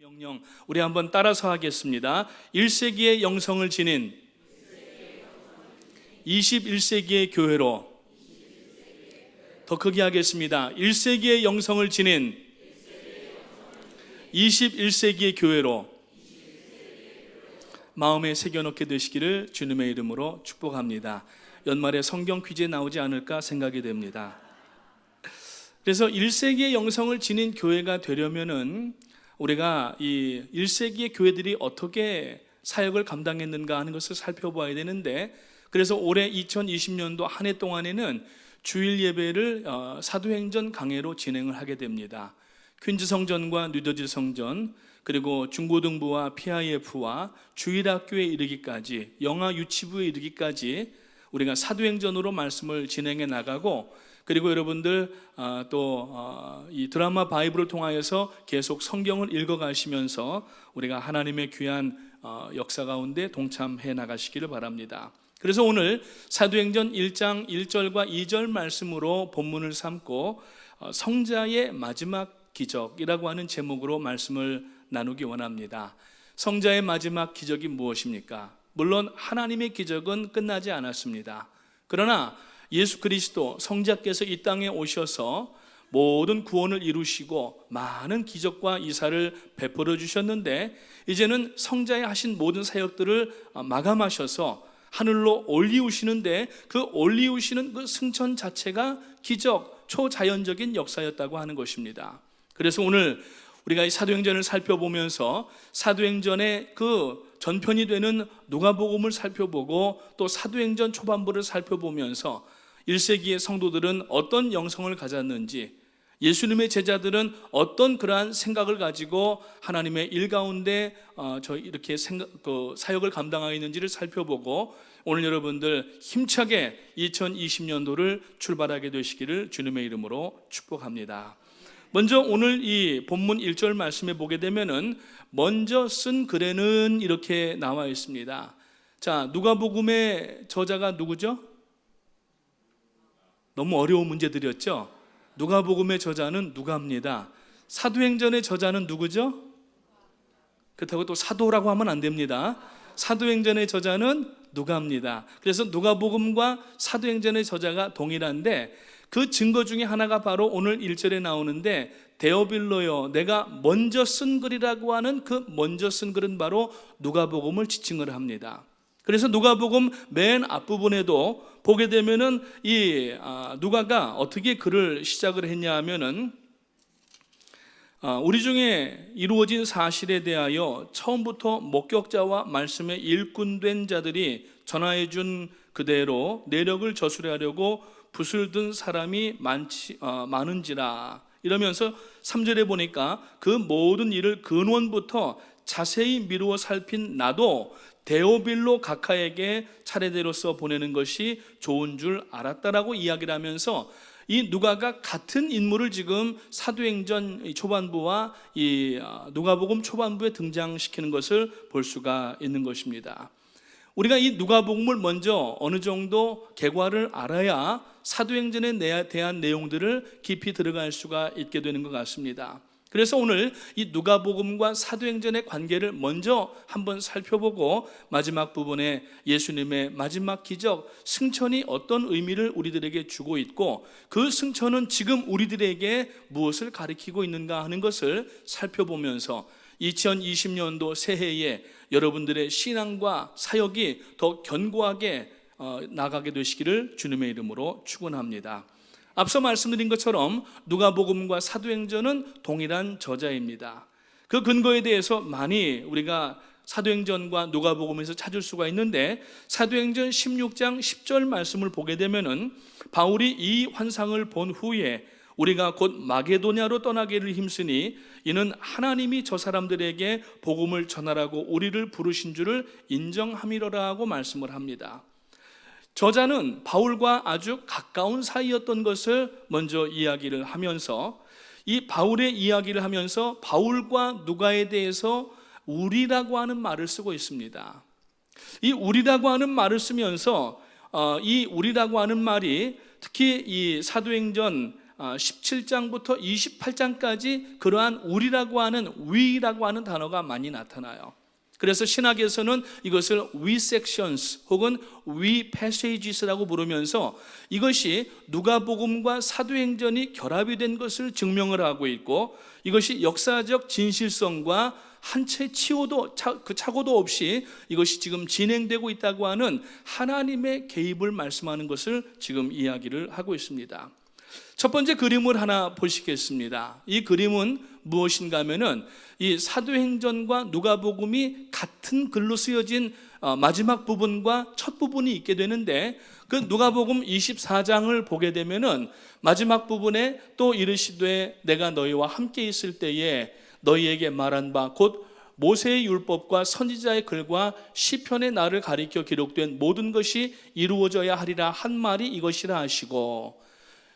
명령 우리 한번 따라서 하겠습니다. 1세기의 영성을 지닌 21세기의 교회로, 더 크게 하겠습니다. 1세기의 영성을 지닌 21세기의 교회로 마음에 새겨놓게 되시기를 주님의 이름으로 축복합니다. 연말에 성경 퀴즈에 나오지 않을까 생각이 됩니다. 그래서 1세기의 영성을 지닌 교회가 되려면은 우리가 이 1세기의 교회들이 어떻게 사역을 감당했는가 하는 것을 살펴봐야 되는데, 그래서 올해 2020년도 한 해 동안에는 주일 예배를 사도행전 강해로 진행을 하게 됩니다. 퀸즈 성전과 뉴저지 성전, 그리고 중고등부와 PIF와 주일학교에 이르기까지, 영아 유치부에 이르기까지 우리가 사도행전으로 말씀을 진행해 나가고, 그리고 여러분들 또 이 드라마 바이블을 통하여서 계속 성경을 읽어가시면서 우리가 하나님의 귀한 역사 가운데 동참해 나가시기를 바랍니다. 그래서 오늘 사도행전 1장 1절과 2절 말씀으로 본문을 삼고 성자의 마지막 기적이라고 하는 제목으로 말씀을 나누기 원합니다. 성자의 마지막 기적이 무엇입니까? 물론 하나님의 기적은 끝나지 않았습니다. 그러나 예수 그리스도 성자께서 이 땅에 오셔서 모든 구원을 이루시고 많은 기적과 이사를 베풀어 주셨는데, 이제는 성자의 하신 모든 사역들을 마감하셔서 하늘로 올리우시는데, 그 올리우시는 그 승천 자체가 기적, 초자연적인 역사였다고 하는 것입니다. 그래서 오늘 우리가 이 사도행전을 살펴보면서 사도행전의 그 전편이 되는 누가복음을 살펴보고, 또 사도행전 초반부를 살펴보면서 1세기의 성도들은 어떤 영성을 가졌는지, 예수님의 제자들은 어떤 그러한 생각을 가지고 하나님의 일 가운데 이렇게 사역을 감당하고 있는지를 살펴보고, 오늘 여러분들 힘차게 2020년도를 출발하게 되시기를 주님의 이름으로 축복합니다. 먼저 오늘 이 본문 1절 말씀에 보게 되면은 먼저 쓴 글에는 이렇게 나와 있습니다. 자, 누가복음의 저자가 누구죠? 너무 어려운 문제 드렸죠? 누가복음의 저자는 누가입니다. 사도행전의 저자는 누구죠? 그렇다고 또 사도라고 하면 안 됩니다. 사도행전의 저자는 누가입니다. 그래서 누가복음과 사도행전의 저자가 동일한데, 그 증거 중에 하나가 바로 오늘 1절에 나오는데, 데오빌로요, 내가 먼저 쓴 글이라고 하는 그 먼저 쓴 글은 바로 누가복음을 지칭을 합니다. 그래서 누가복음 맨 앞부분에도 보게 되면은 이 누가가 어떻게 글을 시작을 했냐 하면은, 우리 중에 이루어진 사실에 대하여 처음부터 목격자와 말씀에 일꾼된 자들이 전하여 준 그대로 내력을 저술하려고 붓을 든 사람이 많은지라, 이러면서 3절에 보니까 그 모든 일을 근원부터 자세히 미루어 살핀 나도 데오빌로 각하에게 차례대로서 보내는 것이 좋은 줄 알았다라고 이야기를 하면서, 이 누가가 같은 인물을 지금 사도행전 초반부와 이 누가복음 초반부에 등장시키는 것을 볼 수가 있는 것입니다. 우리가 이 누가복음을 먼저 어느 정도 개괄을 알아야 사도행전에 대한 내용들을 깊이 들어갈 수가 있게 되는 것 같습니다. 그래서 오늘 이 누가복음과 사도행전의 관계를 먼저 한번 살펴보고, 마지막 부분에 예수님의 마지막 기적, 승천이 어떤 의미를 우리들에게 주고 있고, 그 승천은 지금 우리들에게 무엇을 가리키고 있는가 하는 것을 살펴보면서 2020년도 새해에 여러분들의 신앙과 사역이 더 견고하게 나가게 되시기를 주님의 이름으로 축원합니다. 앞서 말씀드린 것처럼 누가복음과 사도행전은 동일한 저자입니다. 그 근거에 대해서 많이 우리가 사도행전과 누가복음에서 찾을 수가 있는데, 사도행전 16장 10절 말씀을 보게 되면은 바울이 이 환상을 본 후에 우리가 곧 마게도냐로 떠나기를 힘쓰니 이는 하나님이 저 사람들에게 복음을 전하라고 우리를 부르신 줄을 인정함이로라 하고 말씀을 합니다. 저자는 바울과 아주 가까운 사이였던 것을 먼저 이야기를 하면서, 이 바울의 이야기를 하면서 바울과 누가에 대해서 우리라고 하는 말을 쓰고 있습니다. 이 우리라고 하는 말을 쓰면서 이 우리라고 하는 말이 특히 이 사도행전 17장부터 28장까지 그러한 우리라고 하는 위라고 하는 단어가 많이 나타나요. 그래서 신학에서는 이것을 we sections 혹은 we passages라고 부르면서 이것이 누가복음과 사도행전이 결합이 된 것을 증명을 하고 있고, 이것이 역사적 진실성과 한 채 착오도 없이 이것이 지금 진행되고 있다고 하는 하나님의 개입을 말씀하는 것을 지금 이야기를 하고 있습니다. 첫 번째 그림을 하나 보시겠습니다. 이 그림은 무엇인가 하면은 이 사도행전과 누가복음이 같은 글로 쓰여진 마지막 부분과 첫 부분이 있게 되는데, 그 누가복음 24장을 보게 되면은 마지막 부분에 또 이르시되 내가 너희와 함께 있을 때에 너희에게 말한 바 곧 모세의 율법과 선지자의 글과 시편의 나를 가리켜 기록된 모든 것이 이루어져야 하리라 한 말이 이것이라 하시고,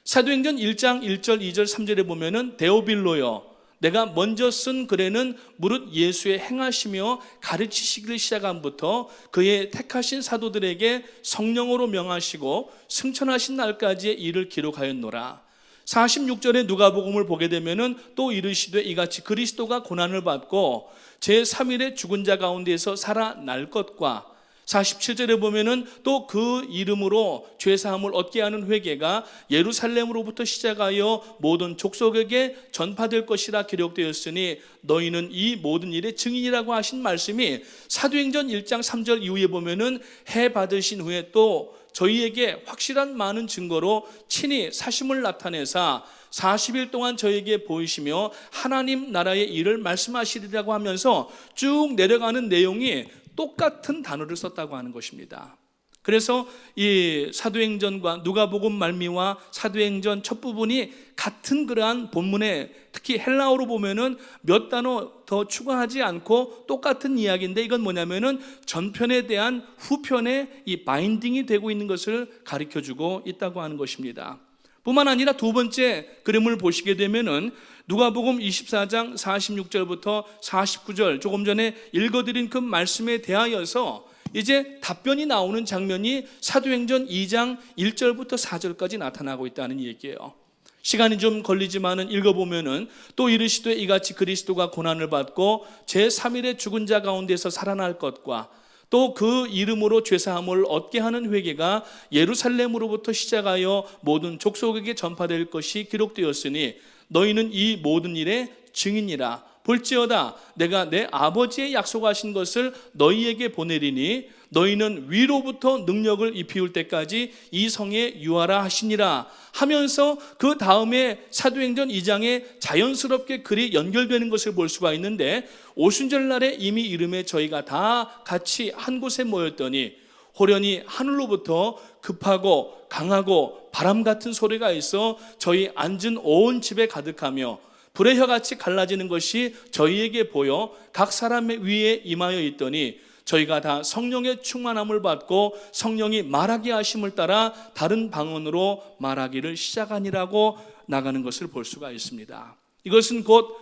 사도행전 1장 1절 2절 3절에 보면은 데오빌로여 내가 먼저 쓴 글에는 무릇 예수의 행하시며 가르치시기를 시작함부터 그의 택하신 사도들에게 성령으로 명하시고 승천하신 날까지의 일을 기록하였노라. 46절에 누가복음을 보게 되면은 또 이르시되 이같이 그리스도가 고난을 받고 제3일에 죽은 자 가운데에서 살아날 것과, 47절에 보면은 또 그 이름으로 죄사함을 얻게 하는 회개가 예루살렘으로부터 시작하여 모든 족속에게 전파될 것이라 기록되었으니 너희는 이 모든 일의 증인이라고 하신 말씀이 사도행전 1장 3절 이후에 보면은 해 받으신 후에 또 저희에게 확실한 많은 증거로 친히 사심을 나타내사 40일 동안 저에게 보이시며 하나님 나라의 일을 말씀하시리라고 하면서 쭉 내려가는 내용이 똑같은 단어를 썼다고 하는 것입니다. 그래서 이 사도행전과 누가복음 말미와 사도행전 첫 부분이 같은 그러한 본문에, 특히 헬라어로 보면은 몇 단어 더 추가하지 않고 똑같은 이야기인데, 이건 뭐냐면은 전편에 대한 후편에 이 바인딩이 되고 있는 것을 가르쳐주고 있다고 하는 것입니다. 뿐만 아니라 두 번째 그림을 보시게 되면은 누가복음 24장 46절부터 49절 조금 전에 읽어드린 그 말씀에 대하여서 이제 답변이 나오는 장면이 사도행전 2장 1절부터 4절까지 나타나고 있다는 얘기예요. 시간이 좀 걸리지만은 읽어보면은 또 이르시되 이같이 그리스도가 고난을 받고 제3일에 죽은 자 가운데서 살아날 것과 또 그 이름으로 죄사함을 얻게 하는 회개가 예루살렘으로부터 시작하여 모든 족속에게 전파될 것이 기록되었으니 너희는 이 모든 일의 증인이라. 볼지어다 내가 내 아버지의 약속하신 것을 너희에게 보내리니 너희는 위로부터 능력을 입히울 때까지 이 성에 유하라 하시니라 하면서 그 다음에 사도행전 2장에 자연스럽게 글이 연결되는 것을 볼 수가 있는데, 오순절날에 이미 이름에 저희가 다 같이 한 곳에 모였더니 호련히 하늘로부터 급하고 강하고 바람 같은 소리가 있어 저희 앉은 온 집에 가득하며 불의 혀같이 갈라지는 것이 저희에게 보여 각 사람의 위에 임하여 있더니 저희가 다 성령의 충만함을 받고 성령이 말하게 하심을 따라 다른 방언으로 말하기를 시작하니라고 나가는 것을 볼 수가 있습니다. 이것은 곧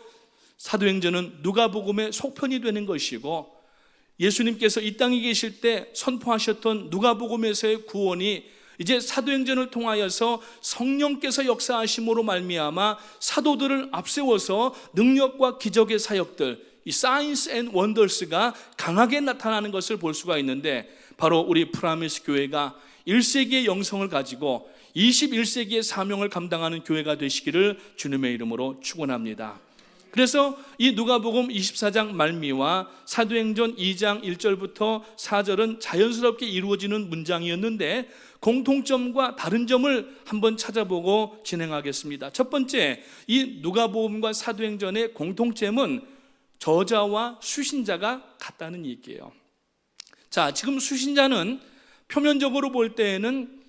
사도행전은 누가복음의 속편이 되는 것이고, 예수님께서 이 땅에 계실 때 선포하셨던 누가복음에서의 구원이 이제 사도행전을 통하여서 성령께서 역사하심으로 말미암아 사도들을 앞세워서 능력과 기적의 사역들, 이 사인스 앤 원더스가 강하게 나타나는 것을 볼 수가 있는데, 바로 우리 프라미스 교회가 1세기의 영성을 가지고 21세기의 사명을 감당하는 교회가 되시기를 주님의 이름으로 축원합니다. 그래서 이 누가복음 24장 말미와 사도행전 2장 1절부터 4절은 자연스럽게 이루어지는 문장이었는데, 공통점과 다른 점을 한번 찾아보고 진행하겠습니다. 첫 번째, 이 누가복음과 사도행전의 공통점은 저자와 수신자가 같다는 얘기예요. 자, 지금 수신자는 표면적으로 볼 때에는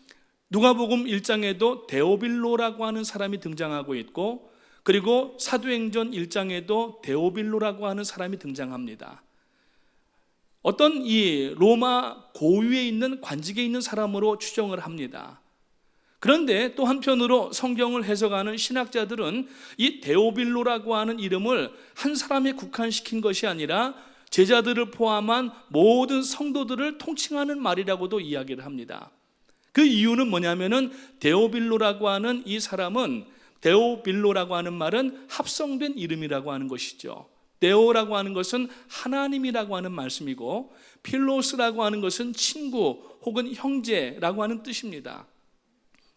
누가복음 1장에도 데오빌로라고 하는 사람이 등장하고 있고, 그리고 사도행전 1장에도 데오빌로라고 하는 사람이 등장합니다. 어떤 이 로마 고위에 있는 관직에 있는 사람으로 추정을 합니다. 그런데 또 한편으로 성경을 해석하는 신학자들은 이 데오빌로라고 하는 이름을 한 사람에 국한시킨 것이 아니라 제자들을 포함한 모든 성도들을 통칭하는 말이라고도 이야기를 합니다. 그 이유는 뭐냐면은 데오빌로라고 하는 이 사람은 데오빌로라고 하는 말은 합성된 이름이라고 하는 것이죠. 데오라고 하는 것은 하나님이라고 하는 말씀이고, 필로스라고 하는 것은 친구 혹은 형제라고 하는 뜻입니다.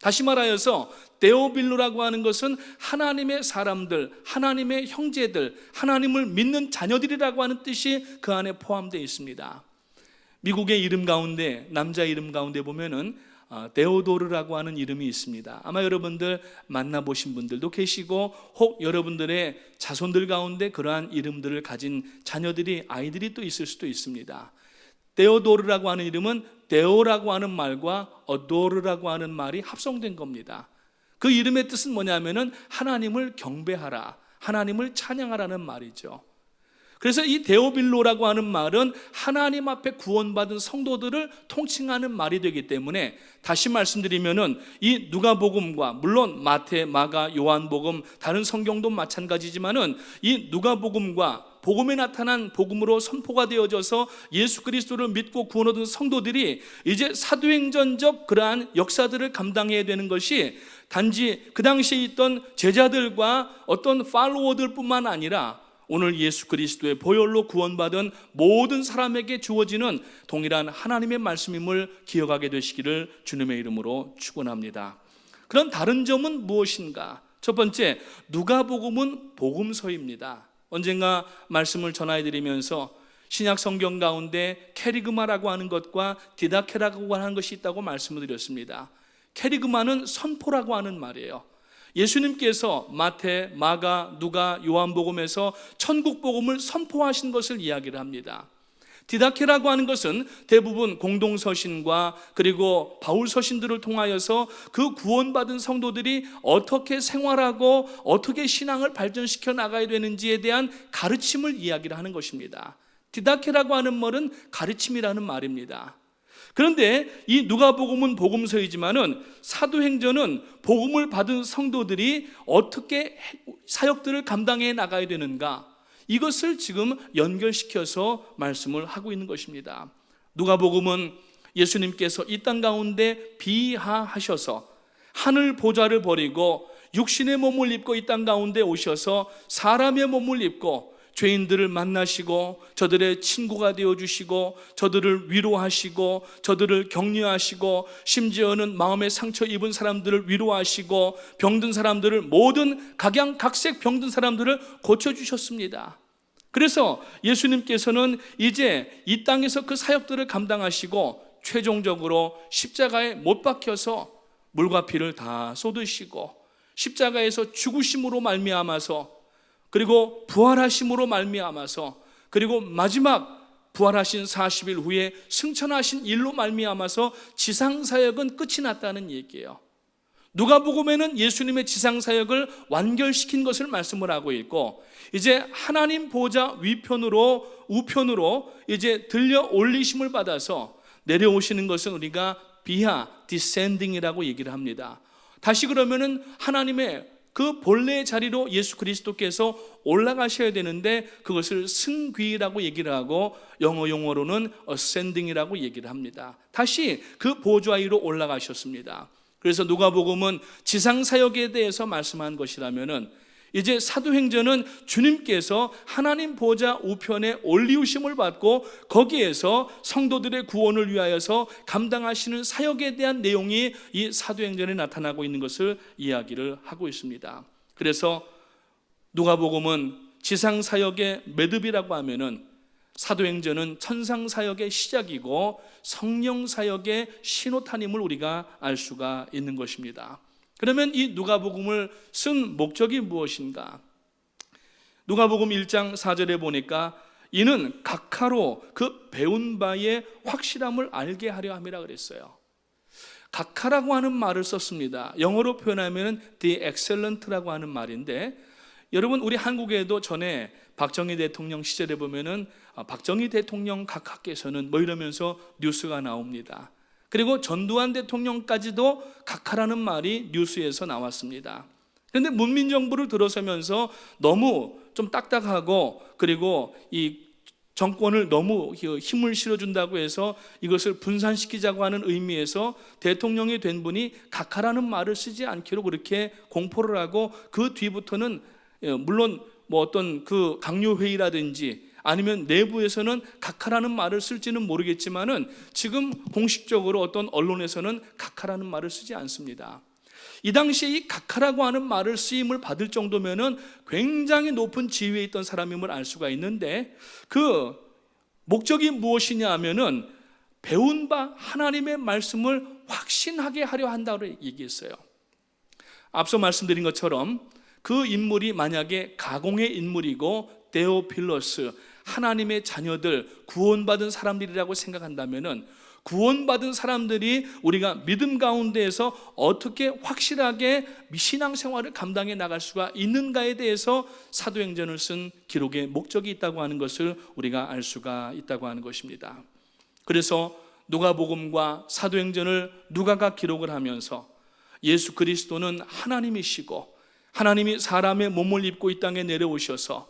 다시 말하여서 데오빌로라고 하는 것은 하나님의 사람들, 하나님의 형제들, 하나님을 믿는 자녀들이라고 하는 뜻이 그 안에 포함되어 있습니다. 미국의 이름 가운데, 남자 이름 가운데 보면은 데오도르라고 하는 이름이 있습니다. 아마 여러분들 만나보신 분들도 계시고, 혹 여러분들의 자손들 가운데 그러한 이름들을 가진 자녀들이, 아이들이 또 있을 수도 있습니다. 데오도르라고 하는 이름은 데오라고 하는 말과 어도르라고 하는 말이 합성된 겁니다. 그 이름의 뜻은 뭐냐면은 하나님을 경배하라, 하나님을 찬양하라는 말이죠. 그래서 이 데오빌로라고 하는 말은 하나님 앞에 구원받은 성도들을 통칭하는 말이 되기 때문에, 다시 말씀드리면은 이 누가복음과, 물론 마태, 마가, 요한복음, 다른 성경도 마찬가지지만은 이 누가복음과 복음에 나타난 복음으로 선포가 되어져서 예수 그리스도를 믿고 구원 얻은 성도들이 이제 사도행전적 그러한 역사들을 감당해야 되는 것이 단지 그 당시에 있던 제자들과 어떤 팔로워들 뿐만 아니라 오늘 예수 그리스도의 보혈로 구원받은 모든 사람에게 주어지는 동일한 하나님의 말씀임을 기억하게 되시기를 주님의 이름으로 축원합니다. 그런 다른 점은 무엇인가? 첫 번째, 누가복음은 복음서입니다. 언젠가 말씀을 전해드리면서 신약 성경 가운데 캐리그마라고 하는 것과 디다케라고 하는 것이 있다고 말씀을 드렸습니다. 캐리그마는 선포라고 하는 말이에요. 예수님께서 마태, 마가, 누가, 요한복음에서 천국복음을 선포하신 것을 이야기를 합니다. 디다케라고 하는 것은 대부분 공동서신과 그리고 바울서신들을 통하여서 그 구원받은 성도들이 어떻게 생활하고 어떻게 신앙을 발전시켜 나가야 되는지에 대한 가르침을 이야기를 하는 것입니다. 디다케라고 하는 말은 가르침이라는 말입니다. 그런데 이 누가복음은 복음서이지만은 사도행전은 복음을 받은 성도들이 어떻게 사역들을 감당해 나가야 되는가, 이것을 지금 연결시켜서 말씀을 하고 있는 것입니다. 누가복음은 예수님께서 이 땅 가운데 비하하셔서 하늘 보좌를 버리고 육신의 몸을 입고 이 땅 가운데 오셔서 사람의 몸을 입고 죄인들을 만나시고 저들의 친구가 되어주시고 저들을 위로하시고 저들을 격려하시고 심지어는 마음의 상처 입은 사람들을 위로하시고 병든 사람들을, 모든 각양각색 병든 사람들을 고쳐주셨습니다. 그래서 예수님께서는 이제 이 땅에서 그 사역들을 감당하시고 최종적으로 십자가에 못 박혀서 물과 피를 다 쏟으시고 십자가에서 죽으심으로 말미암아서, 그리고 부활하심으로 말미암아서, 그리고 마지막 부활하신 40일 후에 승천하신 일로 말미암아서 지상사역은 끝이 났다는 얘기예요. 누가복음에는 예수님의 지상사역을 완결시킨 것을 말씀을 하고 있고, 이제 하나님 보좌 우편으로 이제 들려 올리심을 받아서 내려오시는 것은 우리가 비하, 디센딩이라고 얘기를 합니다. 다시 그러면은 하나님의 그 본래의 자리로 예수 그리스도께서 올라가셔야 되는데 그것을 승귀라고 얘기를 하고 영어 용어로는 ascending이라고 얘기를 합니다. 다시 그 보좌 위로 올라가셨습니다. 그래서 누가복음은 지상사역에 대해서 말씀한 것이라면은, 이제 사도행전은 주님께서 하나님 보좌 우편에 올리우심을 받고 거기에서 성도들의 구원을 위하여서 감당하시는 사역에 대한 내용이 이 사도행전에 나타나고 있는 것을 이야기를 하고 있습니다. 그래서 누가복음은 지상사역의 매듭이라고 하면은 사도행전은 천상사역의 시작이고 성령사역의 신호탄임을 우리가 알 수가 있는 것입니다. 그러면 이 누가복음을 쓴 목적이 무엇인가? 누가복음 1장 4절에 보니까 이는 각하로 그 배운 바의 확실함을 알게 하려 함이라 그랬어요. 각하라고 하는 말을 썼습니다. 영어로 표현하면 the excellent라고 하는 말인데, 여러분 우리 한국에도 전에 박정희 대통령 시절에 보면은 박정희 대통령 각하께서는 뭐 이러면서 뉴스가 나옵니다. 그리고 전두환 대통령까지도 각하라는 말이 뉴스에서 나왔습니다. 그런데 문민정부를 들어서면서 너무 좀 딱딱하고 그리고 이 정권을 너무 힘을 실어준다고 해서 이것을 분산시키자고 하는 의미에서 대통령이 된 분이 각하라는 말을 쓰지 않기로 그렇게 공포를 하고, 그 뒤부터는 물론 뭐 어떤 그 강요회의라든지 아니면 내부에서는 각하라는 말을 쓸지는 모르겠지만은 지금 공식적으로 어떤 언론에서는 각하라는 말을 쓰지 않습니다. 이 당시에 이 각하라고 하는 말을 쓰임을 받을 정도면은 굉장히 높은 지위에 있던 사람임을 알 수가 있는데, 그 목적이 무엇이냐 하면은 배운 바 하나님의 말씀을 확신하게 하려 한다고 얘기했어요. 앞서 말씀드린 것처럼 그 인물이 만약에 가공의 인물이고 데오필로스, 하나님의 자녀들, 구원받은 사람들이라고 생각한다면은 구원받은 사람들이 우리가 믿음 가운데에서 어떻게 확실하게 신앙생활을 감당해 나갈 수가 있는가에 대해서 사도행전을 쓴 기록의 목적이 있다고 하는 것을 우리가 알 수가 있다고 하는 것입니다. 그래서 누가복음과 사도행전을 누가가 기록을 하면서 예수 그리스도는 하나님이시고 하나님이 사람의 몸을 입고 이 땅에 내려오셔서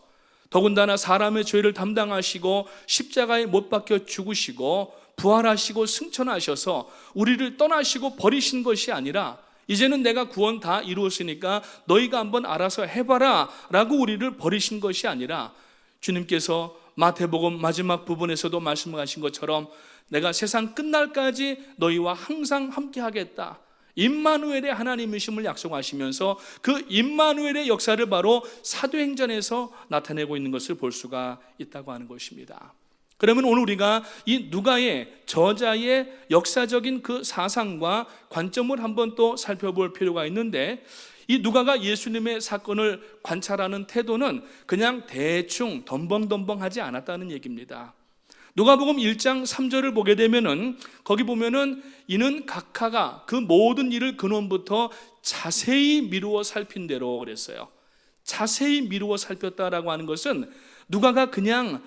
더군다나 사람의 죄를 담당하시고 십자가에 못 박혀 죽으시고 부활하시고 승천하셔서 우리를 떠나시고 버리신 것이 아니라 이제는 내가 구원 다 이루었으니까 너희가 한번 알아서 해봐라 라고 우리를 버리신 것이 아니라, 주님께서 마태복음 마지막 부분에서도 말씀하신 것처럼 내가 세상 끝날까지 너희와 항상 함께 하겠다, 임마누엘의 하나님이심을 약속하시면서 그 임마누엘의 역사를 바로 사도행전에서 나타내고 있는 것을 볼 수가 있다고 하는 것입니다. 그러면 오늘 우리가 이 누가의 저자의 역사적인 그 사상과 관점을 한번 또 살펴볼 필요가 있는데, 이 누가가 예수님의 사건을 관찰하는 태도는 그냥 대충 덤벙덤벙하지 않았다는 얘기입니다. 누가복음 1장 3절을 보게 되면은 거기 보면은 이는 각하가 그 모든 일을 근원부터 자세히 미루어 살핀 대로 그랬어요. 자세히 미루어 살폈다라고 하는 것은 누가가 그냥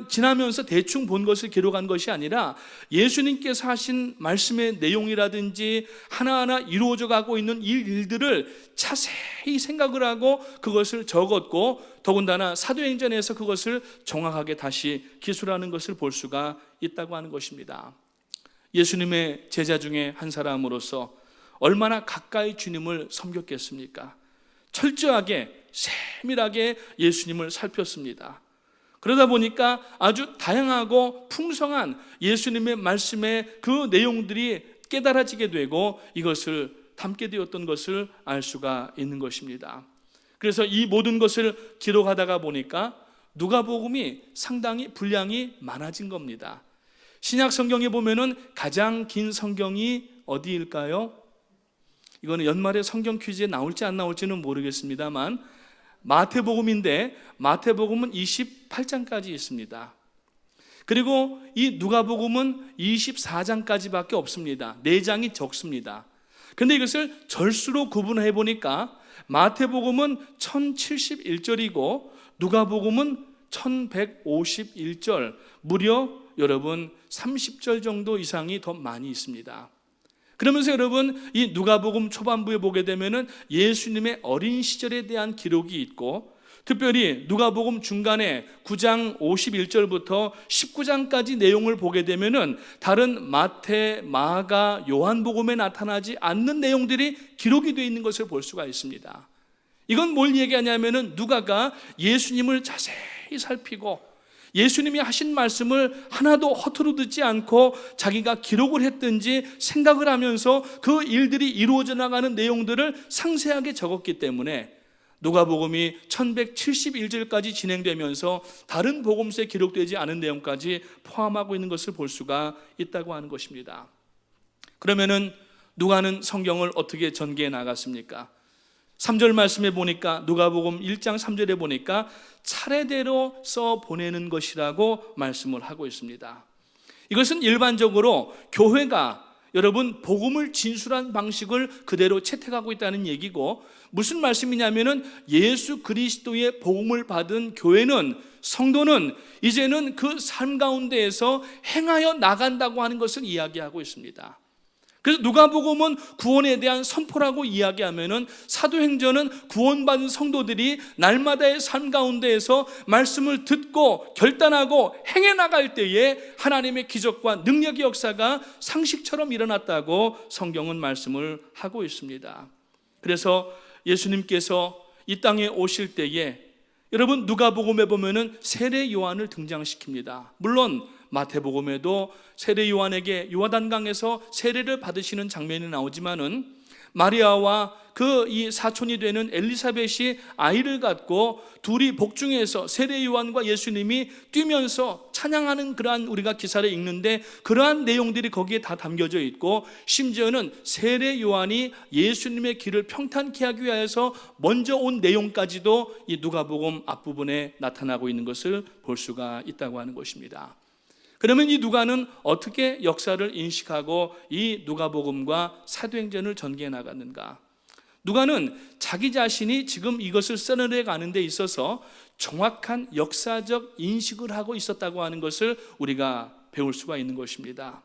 지나면서 대충 본 것을 기록한 것이 아니라 예수님께서 하신 말씀의 내용이라든지 하나하나 이루어져 가고 있는 이 일들을 자세히 생각을 하고 그것을 적었고, 더군다나 사도행전에서 그것을 정확하게 다시 기술하는 것을 볼 수가 있다고 하는 것입니다. 예수님의 제자 중에 한 사람으로서 얼마나 가까이 주님을 섬겼겠습니까? 철저하게 세밀하게 예수님을 살폈습니다. 그러다 보니까 아주 다양하고 풍성한 예수님의 말씀의 그 내용들이 깨달아지게 되고 이것을 담게 되었던 것을 알 수가 있는 것입니다. 그래서 이 모든 것을 기록하다가 보니까 누가복음이 상당히 분량이 많아진 겁니다. 신약 성경에 보면은 가장 긴 성경이 어디일까요? 이거는 연말에 성경 퀴즈에 나올지 안 나올지는 모르겠습니다만 마태복음인데 마태복음은 28장까지 있습니다. 그리고 이 누가복음은 24장까지밖에 없습니다. 4장이 적습니다. 그런데 이것을 절수로 구분해 보니까 마태복음은 1071절이고 누가복음은 1151절, 무려 여러분 30절 정도 이상이 더 많이 있습니다. 그러면서 여러분 이 누가복음 초반부에 보게 되면은 예수님의 어린 시절에 대한 기록이 있고, 특별히 누가복음 중간에 9장 51절부터 19장까지 내용을 보게 되면은 다른 마태, 마가, 요한복음에 나타나지 않는 내용들이 기록이 되어 있는 것을 볼 수가 있습니다. 이건 뭘 얘기하냐면은 누가가 예수님을 자세히 살피고 예수님이 하신 말씀을 하나도 허투루 듣지 않고 자기가 기록을 했든지 생각을 하면서 그 일들이 이루어져 나가는 내용들을 상세하게 적었기 때문에 누가복음이 1171절까지 진행되면서 다른 복음서에 기록되지 않은 내용까지 포함하고 있는 것을 볼 수가 있다고 하는 것입니다. 그러면은 누가는 성경을 어떻게 전개해 나갔습니까? 3절 말씀에 보니까 누가복음 1장 3절에 보니까 차례대로 써 보내는 것이라고 말씀을 하고 있습니다. 이것은 일반적으로 교회가 여러분 복음을 진술한 방식을 그대로 채택하고 있다는 얘기고, 무슨 말씀이냐면은 예수 그리스도의 복음을 받은 교회는, 성도는 이제는 그 삶 가운데에서 행하여 나간다고 하는 것을 이야기하고 있습니다. 그래서 누가복음은 구원에 대한 선포라고 이야기하면은 사도행전은 구원받은 성도들이 날마다의 삶 가운데에서 말씀을 듣고 결단하고 행해 나갈 때에 하나님의 기적과 능력의 역사가 상식처럼 일어났다고 성경은 말씀을 하고 있습니다. 그래서 예수님께서 이 땅에 오실 때에 여러분 누가복음에 보면은 세례 요한을 등장시킵니다. 물론 마태복음에도 세례 요한에게 요단강에서 세례를 받으시는 장면이 나오지만은 마리아와 그 이 사촌이 되는 엘리사벳이 아이를 갖고 둘이 복중에서 세례 요한과 예수님이 뛰면서 찬양하는 그러한 우리가 기사를 읽는데 그러한 내용들이 거기에 다 담겨져 있고 심지어는 세례 요한이 예수님의 길을 평탄케 하기 위해서 먼저 온 내용까지도 이 누가복음 앞부분에 나타나고 있는 것을 볼 수가 있다고 하는 것입니다. 그러면 이 누가는 어떻게 역사를 인식하고 이 누가복음과 사도행전을 전개해 나갔는가? 누가는 자기 자신이 지금 이것을 써내려 가는 데 있어서 정확한 역사적 인식을 하고 있었다고 하는 것을 우리가 배울 수가 있는 것입니다.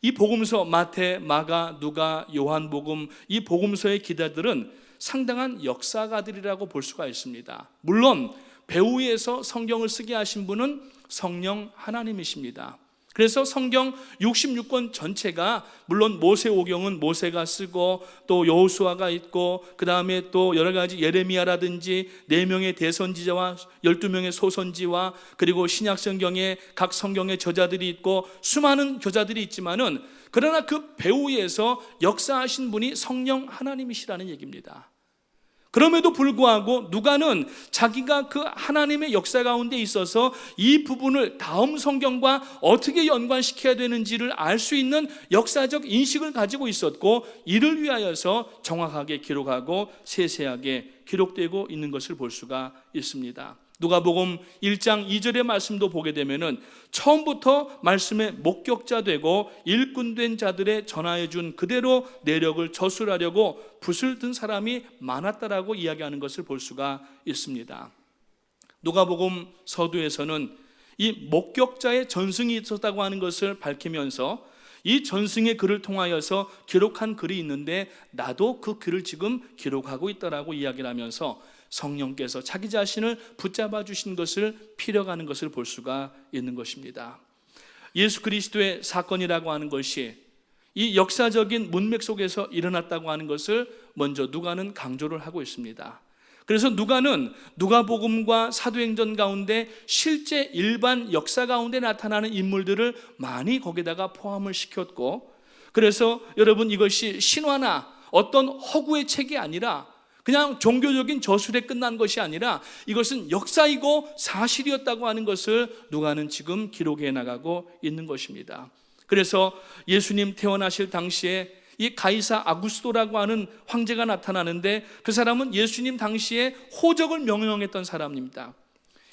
이 복음서 마태, 마가, 누가, 요한복음 이 복음서의 기자들은 상당한 역사가들이라고 볼 수가 있습니다. 물론 배후에서 성경을 쓰게 하신 분은 성령 하나님이십니다. 그래서 성경 66권 전체가 물론 모세오경은 모세가 쓰고 또 여호수아가 있고 그 다음에 또 여러 가지 예레미야라든지 4명의 대선지자와 12명의 소선지와 그리고 신약성경에 각 성경의 저자들이 있고 수많은 교자들이 있지만은 그러나 그 배후에서 역사하신 분이 성령 하나님이시라는 얘기입니다. 그럼에도 불구하고 누가는 자기가 그 하나님의 역사 가운데 있어서 이 부분을 다음 성경과 어떻게 연관시켜야 되는지를 알 수 있는 역사적 인식을 가지고 있었고 이를 위하여서 정확하게 기록하고 세세하게 기록되고 있는 것을 볼 수가 있습니다. 누가복음 1장 2절의 말씀도 보게 되면은 처음부터 말씀의 목격자 되고 일꾼 된 자들의 전하여 준 그대로 내력을 저술하려고 붓을 든 사람이 많았다라고 이야기하는 것을 볼 수가 있습니다. 누가복음 서두에서는 이 목격자의 전승이 있었다고 하는 것을 밝히면서 이 전승의 글을 통하여서 기록한 글이 있는데 나도 그 글을 지금 기록하고 있다라고 이야기를 하면서 성령께서 자기 자신을 붙잡아 주신 것을 피력하는 것을 볼 수가 있는 것입니다. 예수 그리스도의 사건이라고 하는 것이 이 역사적인 문맥 속에서 일어났다고 하는 것을 먼저 누가는 강조를 하고 있습니다. 그래서 누가는 누가복음과 사도행전 가운데 실제 일반 역사 가운데 나타나는 인물들을 많이 거기다가 포함을 시켰고 그래서 여러분 이것이 신화나 어떤 허구의 책이 아니라 그냥 종교적인 저술에 끝난 것이 아니라 이것은 역사이고 사실이었다고 하는 것을 누가는 지금 기록해 나가고 있는 것입니다. 그래서 예수님 태어나실 당시에 이 가이사 아구스토라고 하는 황제가 나타나는데 그 사람은 예수님 당시에 호적을 명령했던 사람입니다.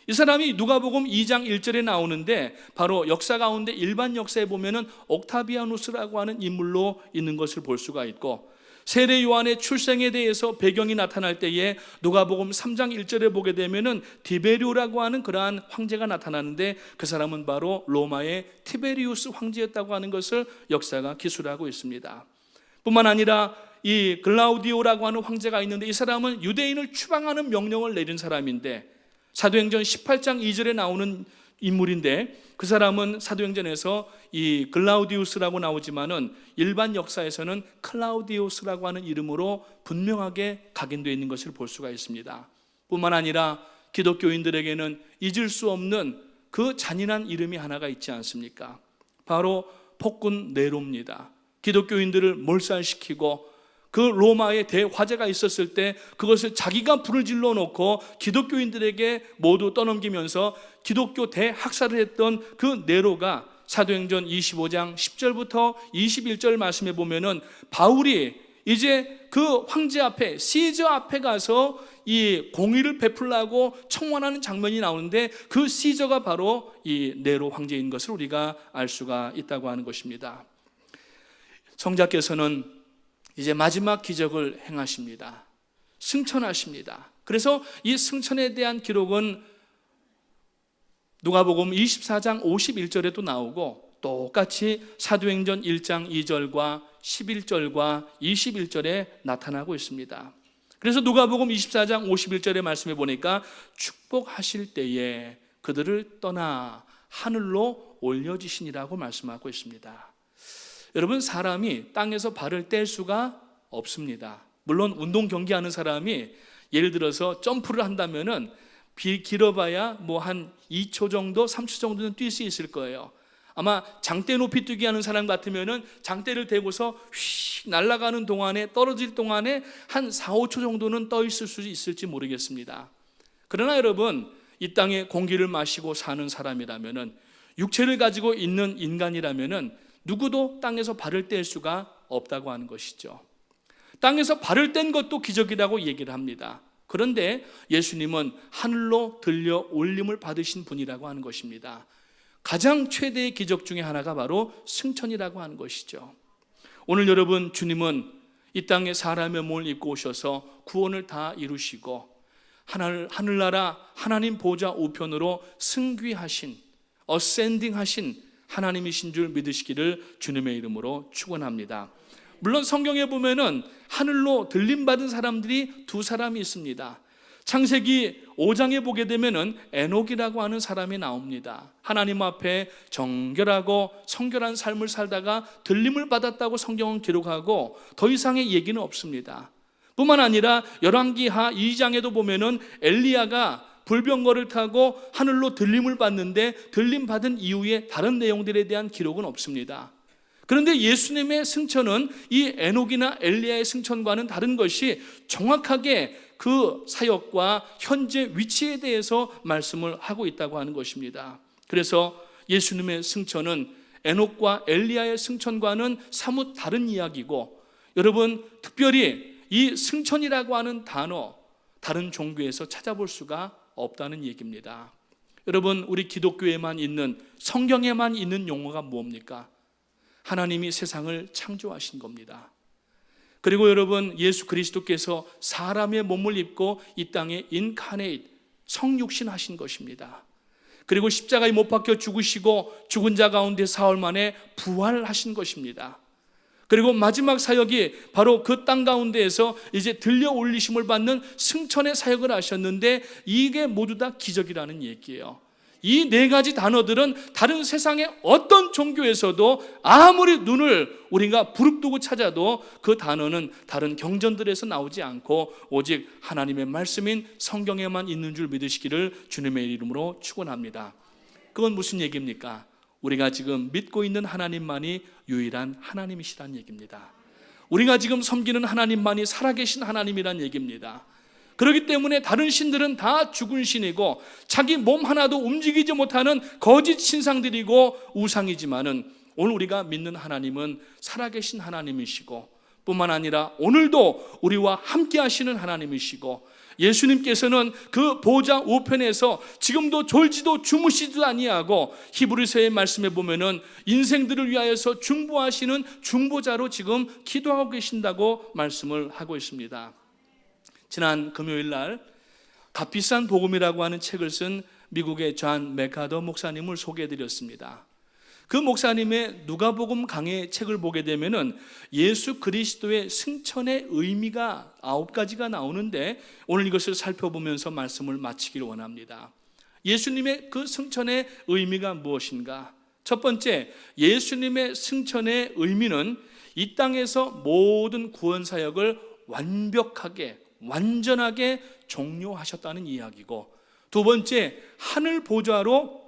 이 사람이 누가복음 2장 1절에 나오는데 바로 역사 가운데 일반 역사에 보면은 옥타비아누스라고 하는 인물로 있는 것을 볼 수가 있고 세례 요한의 출생에 대해서 배경이 나타날 때에 누가복음 3장 1절에 보게 되면은 디베리오라고 하는 그러한 황제가 나타나는데 그 사람은 바로 로마의 티베리우스 황제였다고 하는 것을 역사가 기술하고 있습니다. 뿐만 아니라 이 글라우디오라고 하는 황제가 있는데 이 사람은 유대인을 추방하는 명령을 내린 사람인데 사도행전 18장 2절에 나오는 인물인데 그 사람은 사도행전에서 이 글라우디우스라고 나오지만은 일반 역사에서는 클라우디우스라고 하는 이름으로 분명하게 각인되어 있는 것을 볼 수가 있습니다. 뿐만 아니라 기독교인들에게는 잊을 수 없는 그 잔인한 이름이 하나가 있지 않습니까? 바로 폭군 네로입니다. 기독교인들을 몰살시키고 그 로마의 대화재가 있었을 때 그것을 자기가 불을 질러 놓고 기독교인들에게 모두 떠넘기면서 기독교 대학살을 했던 그 네로가 사도행전 25장 10절부터 21절 말씀에 보면은 바울이 이제 그 황제 앞에 시저 앞에 가서 이 공의를 베풀라고 청원하는 장면이 나오는데 그 시저가 바로 이 네로 황제인 것을 우리가 알 수가 있다고 하는 것입니다. 성자께서는 이제 마지막 기적을 행하십니다. 승천하십니다. 그래서 이 승천에 대한 기록은 누가복음 24장 51절에도 나오고 똑같이 사도행전 1장 2절과 11절과 21절에 나타나고 있습니다. 그래서 누가복음 24장 51절의 말씀에 보니까 축복하실 때에 그들을 떠나 하늘로 올려지시니라고 말씀하고 있습니다. 여러분, 사람이 땅에서 발을 뗄 수가 없습니다. 물론 운동 경기하는 사람이 예를 들어서 점프를 한다면은 길어봐야 뭐 한 2초 정도, 3초 정도는 뛸 수 있을 거예요. 아마 장대 높이 뛰기 하는 사람 같으면은 장대를 대고서 휙 날아가는 동안에, 떨어질 동안에 한 4, 5초 정도는 떠 있을 수 있을지 모르겠습니다. 그러나 여러분, 이 땅에 공기를 마시고 사는 사람이라면은, 육체를 가지고 있는 인간이라면은 누구도 땅에서 발을 뗄 수가 없다고 하는 것이죠. 땅에서 발을 뗀 것도 기적이라고 얘기를 합니다. 그런데 예수님은 하늘로 들려 올림을 받으신 분이라고 하는 것입니다. 가장 최대의 기적 중에 하나가 바로 승천이라고 하는 것이죠. 오늘 여러분, 주님은 이 땅에 사람의 몸을 입고 오셔서 구원을 다 이루시고 하늘나라 하나님 보좌 우편으로 승귀하신, 어센딩하신 하나님이신 줄 믿으시기를 주님의 이름으로 축원합니다. 물론 성경에 보면은 하늘로 들림받은 사람들이 두 사람이 있습니다. 창세기 5장에 보게 되면은 에녹이라고 하는 사람이 나옵니다. 하나님 앞에 정결하고 성결한 삶을 살다가 들림을 받았다고 성경은 기록하고 더 이상의 얘기는 없습니다. 뿐만 아니라 열왕기하 2장에도 보면은 엘리야가 불병거를 타고 하늘로 들림을 받는데 들림 받은 이후에 다른 내용들에 대한 기록은 없습니다. 그런데 예수님의 승천은 이 에녹이나 엘리야의 승천과는 다른 것이 정확하게 그 사역과 현재 위치에 대해서 말씀을 하고 있다고 하는 것입니다. 그래서 예수님의 승천은 에녹과 엘리야의 승천과는 사뭇 다른 이야기고, 여러분, 특별히 이 승천이라고 하는 단어 다른 종교에서 찾아볼 수가 없다는 얘기입니다. 여러분, 우리 기독교에만 있는, 성경에만 있는 용어가 뭡니까? 하나님이 세상을 창조하신 겁니다. 그리고 여러분, 예수 그리스도께서 사람의 몸을 입고 이 땅에 인카네이트, 성육신 하신 것입니다. 그리고 십자가에 못 박혀 죽으시고 죽은 자 가운데 사흘 만에 부활하신 것입니다. 그리고 마지막 사역이 바로 그 땅 가운데에서 이제 들려 올리심을 받는 승천의 사역을 하셨는데, 이게 모두 다 기적이라는 얘기예요. 이 네 가지 단어들은 다른 세상의 어떤 종교에서도 아무리 눈을 우리가 부릅뜨고 찾아도 그 단어는 다른 경전들에서 나오지 않고 오직 하나님의 말씀인 성경에만 있는 줄 믿으시기를 주님의 이름으로 축원합니다. 그건 무슨 얘기입니까? 우리가 지금 믿고 있는 하나님만이 유일한 하나님이시란 얘기입니다. 우리가 지금 섬기는 하나님만이 살아계신 하나님이란 얘기입니다. 그렇기 때문에 다른 신들은 다 죽은 신이고 자기 몸 하나도 움직이지 못하는 거짓 신상들이고 우상이지만은, 오늘 우리가 믿는 하나님은 살아계신 하나님이시고 뿐만 아니라 오늘도 우리와 함께 하시는 하나님이시고, 예수님께서는 그 보좌 우편에서 지금도 졸지도 주무시지도 아니하고 히브리서의 말씀에 보면은 인생들을 위하여서 중보하시는 중보자로 지금 기도하고 계신다고 말씀을 하고 있습니다. 지난 금요일 날 값비싼 복음이라고 하는 책을 쓴 미국의 존 맥카더 목사님을 소개해드렸습니다. 그 목사님의 누가복음 강해 책을 보게 되면은 예수 그리스도의 승천의 의미가 9가지가 나오는데, 오늘 이것을 살펴보면서 말씀을 마치기를 원합니다. 예수님의 그 승천의 의미가 무엇인가? 첫 번째, 예수님의 승천의 의미는 이 땅에서 모든 구원 사역을 완벽하게, 완전하게 종료하셨다는 이야기고, 두 번째, 하늘 보좌로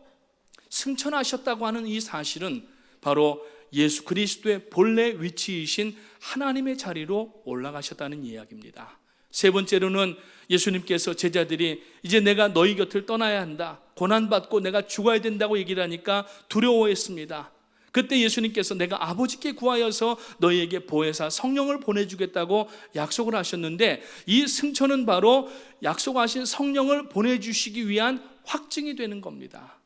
승천하셨다고 하는 이 사실은 바로 예수 그리스도의 본래 위치이신 하나님의 자리로 올라가셨다는 이야기입니다. 세 번째로는 예수님께서 제자들이 이제 내가 너희 곁을 떠나야 한다, 고난받고 내가 죽어야 된다고 얘기를 하니까 두려워했습니다. 그때 예수님께서 내가 아버지께 구하여서 너희에게 보혜사 성령을 보내주겠다고 약속을 하셨는데, 이 승천은 바로 약속하신 성령을 보내주시기 위한 확증이 되는 겁니다.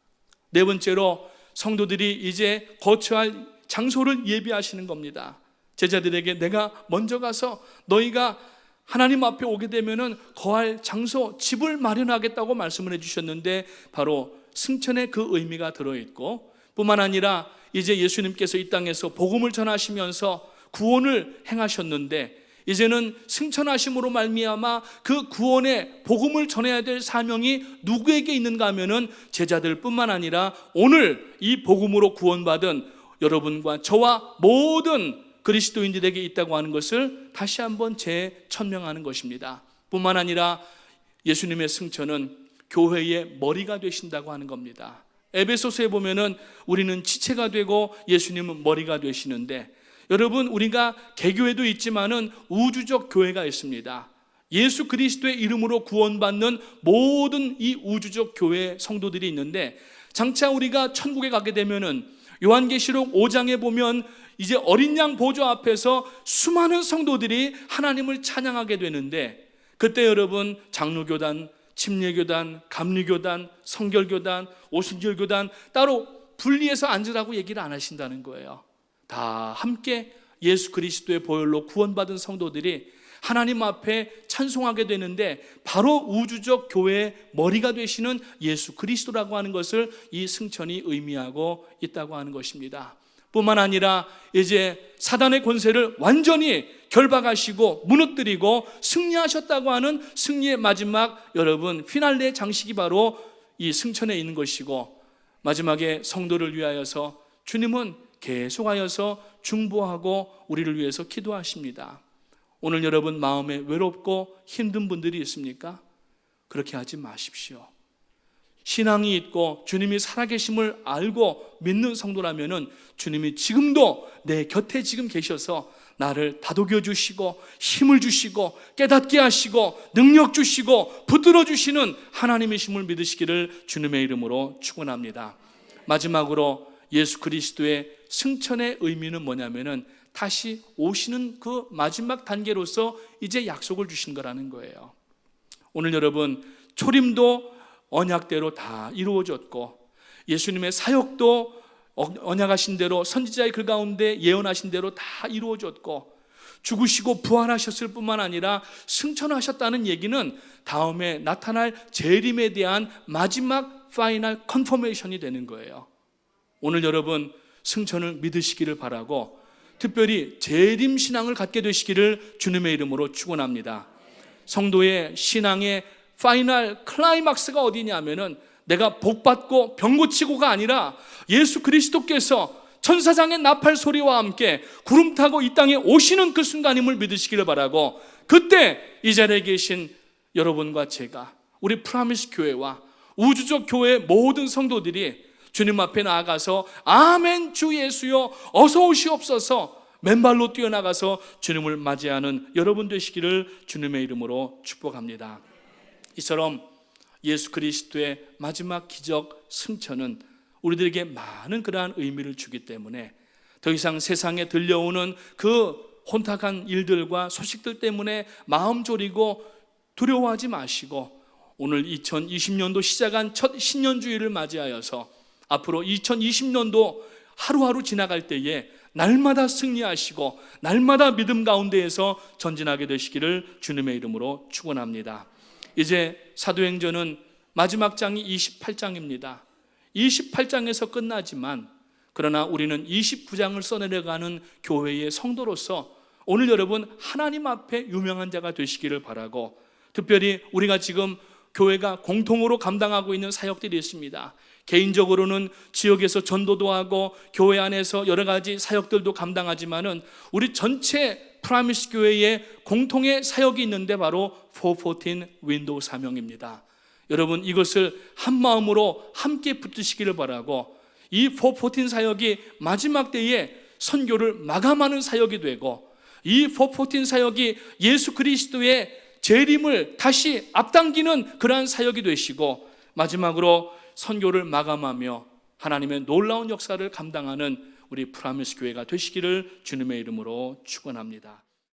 네 번째로, 성도들이 이제 거처할 장소를 예비하시는 겁니다. 제자들에게 내가 먼저 가서 너희가 하나님 앞에 오게 되면은 거할 장소, 집을 마련하겠다고 말씀을 해주셨는데, 바로 승천의 그 의미가 들어있고, 뿐만 아니라 이제 예수님께서 이 땅에서 복음을 전하시면서 구원을 행하셨는데 이제는 승천하심으로 말미암아 그 구원의 복음을 전해야 될 사명이 누구에게 있는가 하면은 제자들뿐만 아니라 오늘 이 복음으로 구원받은 여러분과 저와 모든 그리스도인들에게 있다고 하는 것을 다시 한번 재천명하는 것입니다. 뿐만 아니라 예수님의 승천은 교회의 머리가 되신다고 하는 겁니다. 에베소서에 보면은 우리는 지체가 되고 예수님은 머리가 되시는데, 여러분, 우리가 개교회도 있지만은 우주적 교회가 있습니다. 예수 그리스도의 이름으로 구원받는 모든 이 우주적 교회 성도들이 있는데, 장차 우리가 천국에 가게 되면은 요한계시록 5장에 보면 이제 어린 양 보좌 앞에서 수많은 성도들이 하나님을 찬양하게 되는데, 그때 여러분 장로교단, 침례교단, 감리교단, 성결교단, 오순절교단 따로 분리해서 앉으라고 얘기를 안 하신다는 거예요. 다 함께 예수 그리스도의 보혈로 구원받은 성도들이 하나님 앞에 찬송하게 되는데, 바로 우주적 교회의 머리가 되시는 예수 그리스도라고 하는 것을 이 승천이 의미하고 있다고 하는 것입니다. 뿐만 아니라 이제 사단의 권세를 완전히 결박하시고 무너뜨리고 승리하셨다고 하는 승리의 마지막, 여러분, 피날레 장식이 바로 이 승천에 있는 것이고, 마지막에 성도를 위하여서 주님은 계속하여서 중보하고 우리를 위해서 기도하십니다. 오늘 여러분 마음에 외롭고 힘든 분들이 있습니까? 그렇게 하지 마십시오. 신앙이 있고 주님이 살아계심을 알고 믿는 성도라면은 주님이 지금도 내 곁에 지금 계셔서 나를 다독여 주시고 힘을 주시고 깨닫게 하시고 능력 주시고 붙들어 주시는 하나님이심을 믿으시기를 주님의 이름으로 축원합니다. 마지막으로 예수 그리스도의 승천의 의미는 뭐냐면은 다시 오시는 그 마지막 단계로서 이제 약속을 주신 거라는 거예요. 오늘 여러분, 초림도 언약대로 다 이루어졌고, 예수님의 사역도 언약하신 대로 선지자의 글 가운데 예언하신 대로 다 이루어졌고, 죽으시고 부활하셨을 뿐만 아니라 승천하셨다는 얘기는 다음에 나타날 재림에 대한 마지막 파이널 컨퍼메이션이 되는 거예요. 오늘 여러분 승천을 믿으시기를 바라고, 특별히 재림 신앙을 갖게 되시기를 주님의 이름으로 축원합니다. 성도의 신앙의 파이널 클라이막스가 어디냐면은 내가 복받고 병고치고가 아니라 예수 그리스도께서 천사장의 나팔 소리와 함께 구름 타고 이 땅에 오시는 그 순간임을 믿으시기를 바라고, 그때 이 자리에 계신 여러분과 제가, 우리 프라미스 교회와 우주적 교회의 모든 성도들이 주님 앞에 나아가서 아멘 주 예수여 어서 오시옵소서 맨발로 뛰어나가서 주님을 맞이하는 여러분 되시기를 주님의 이름으로 축복합니다. 이처럼 예수 그리스도의 마지막 기적 승천은 우리들에게 많은 그러한 의미를 주기 때문에 더 이상 세상에 들려오는 그 혼탁한 일들과 소식들 때문에 마음 졸이고 두려워하지 마시고, 오늘 2020년도 시작한 첫 신년주일을 맞이하여서 앞으로 2020년도 하루하루 지나갈 때에 날마다 승리하시고 날마다 믿음 가운데에서 전진하게 되시기를 주님의 이름으로 축원합니다. 이제 사도행전은 마지막 장이 28장입니다. 28장에서 끝나지만 그러나 우리는 29장을 써내려가는 교회의 성도로서 오늘 여러분 하나님 앞에 유명한 자가 되시기를 바라고, 특별히 우리가 지금 교회가 공통으로 감당하고 있는 사역들이 있습니다. 개인적으로는 지역에서 전도도 하고 교회 안에서 여러 가지 사역들도 감당하지만은 우리 전체 프라미스 교회의 공통의 사역이 있는데 바로 414 윈도우 사명입니다. 여러분 이것을 한 마음으로 함께 붙드시기를 바라고, 이 414 사역이 마지막 때에 선교를 마감하는 사역이 되고, 이 414 사역이 예수 그리스도의 재림을 다시 앞당기는 그러한 사역이 되시고, 마지막으로 선교를 마감하며 하나님의 놀라운 역사를 감당하는 우리 프라미스 교회가 되시기를 주님의 이름으로 축원합니다.